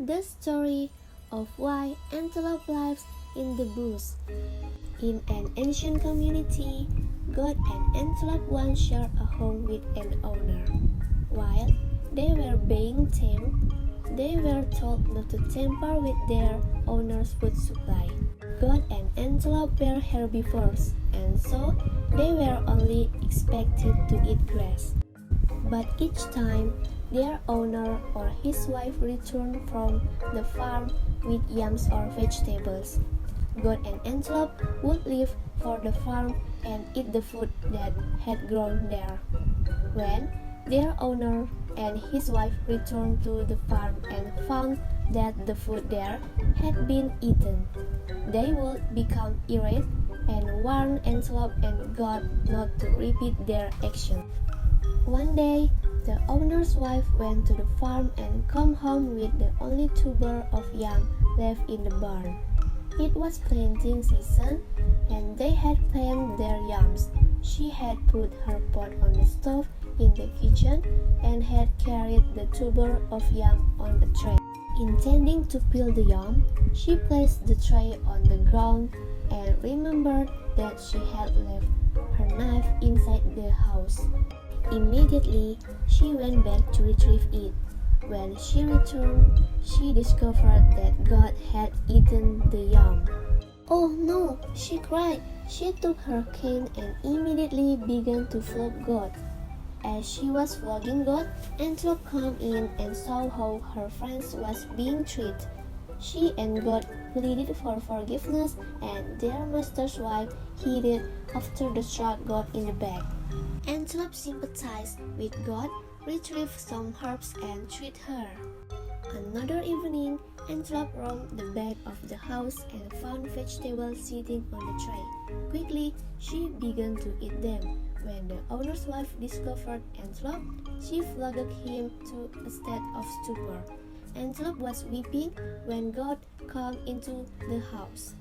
The story of why antelope lives in the bush. In an ancient community, goat and antelope once shared a home with an owner. While they were being tamed, they were told not to tamper with their owner's food supply. Goat and antelope were herbivores, and so they were only expected to eat grass. But each time their owner or his wife returned from the farm with yams or vegetables, goat and antelope would leave for the farm and eat the food that had grown there. When their owner and his wife returned to the farm and found that the food there had been eaten, they would become irate and warn antelope and goat not to repeat their action. One day, the owner's wife went to the farm and came home with the only tuber of yam left in the barn. It was planting season, and they had planted their yams. She had put her pot on the stove in the kitchen and had carried the tuber of yam on a tray. Intending to peel the yam, she placed the tray on the ground and remembered that she had left her knife inside the house. Immediately, she went back to retrieve it. When she returned, she discovered that goat had eaten the yam. "Oh no!" she cried. She took her cane and immediately began to flog goat. As she was flogging goat, antelope came in and saw how her friend was being treated. She and goat pleaded for forgiveness, and their master's wife hid after the struck goat in the back. Antelope sympathized with goat, retrieved some herbs, and treated her. Another evening, antelope roamed the back of the house and found vegetables sitting on the tray. Quickly, she began to eat them. When the owner's wife discovered antelope, she flogged him to a state of stupor. Antelope was weeping when goat came into the house.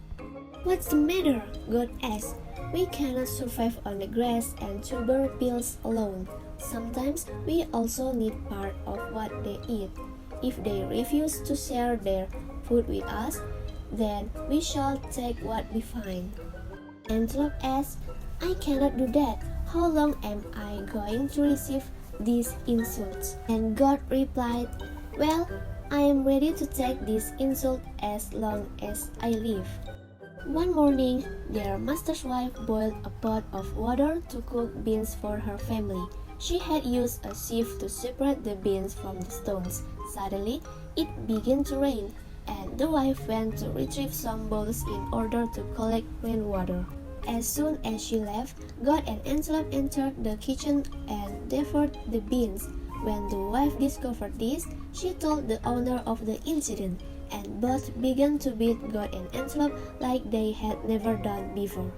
"What's the matter?" goat asked. "We cannot survive on the grass and tuber pills alone. Sometimes we also need part of what they eat. If they refuse to share their food with us, then we shall take what we find." Antelope asked, "I cannot do that. How long am I going to receive these insults?" And goat replied, "Well, I am ready to take this insult as long as I live." One morning, their master's wife boiled a pot of water to cook beans for her family. She had used a sieve to separate the beans from the stones. Suddenly, it began to rain, and the wife went to retrieve some bowls in order to collect rainwater. As soon as she left, goat and antelope entered the kitchen and devoured the beans. When the wife discovered this, she told the owner of the incident, and both began to beat goat and antelope like they had never done before.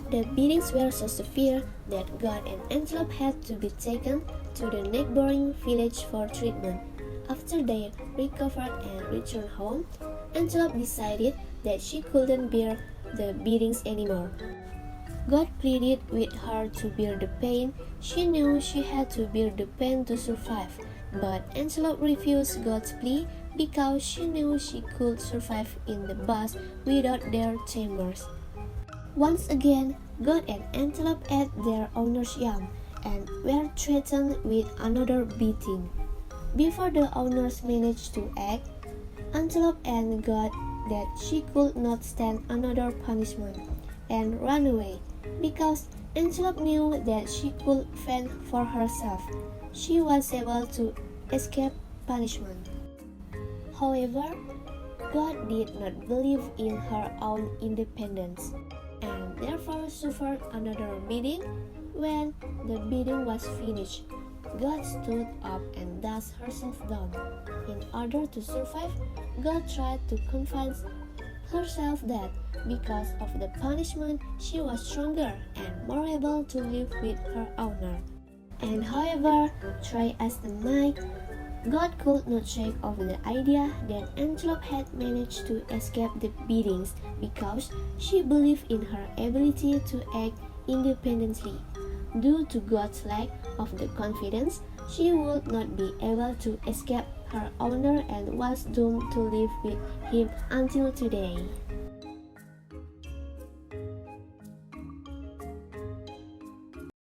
The beatings were so severe that goat and antelope had to be taken to the neighboring village for treatment. After they recovered and returned home, antelope decided that she couldn't bear the beatings anymore. Goat pleaded with her to bear the pain. She knew she had to bear the pain to survive, but antelope refused Goat's plea because she knew she could survive in the bush without their tamers. Once again, goat and antelope ate their owner's yam and were threatened with another beating. Before the owners managed to act, antelope and goat that she could not stand another punishment and ran away. Because antelope knew that she could fend for herself, she was able to escape punishment. However, goat did not believe in her own independence, and therefore suffered another beating. When the beating was finished, goat stood up and dusted herself down. In order to survive, goat tried to convince herself that because of the punishment, she was stronger and more able to live with her owner. And however, try as they might, goat could not shake off the idea that antelope had managed to escape the beatings because she believed in her ability to act independently. Due to goat's lack of the confidence, she would not be able to escape her owner and was doomed to live with him until today.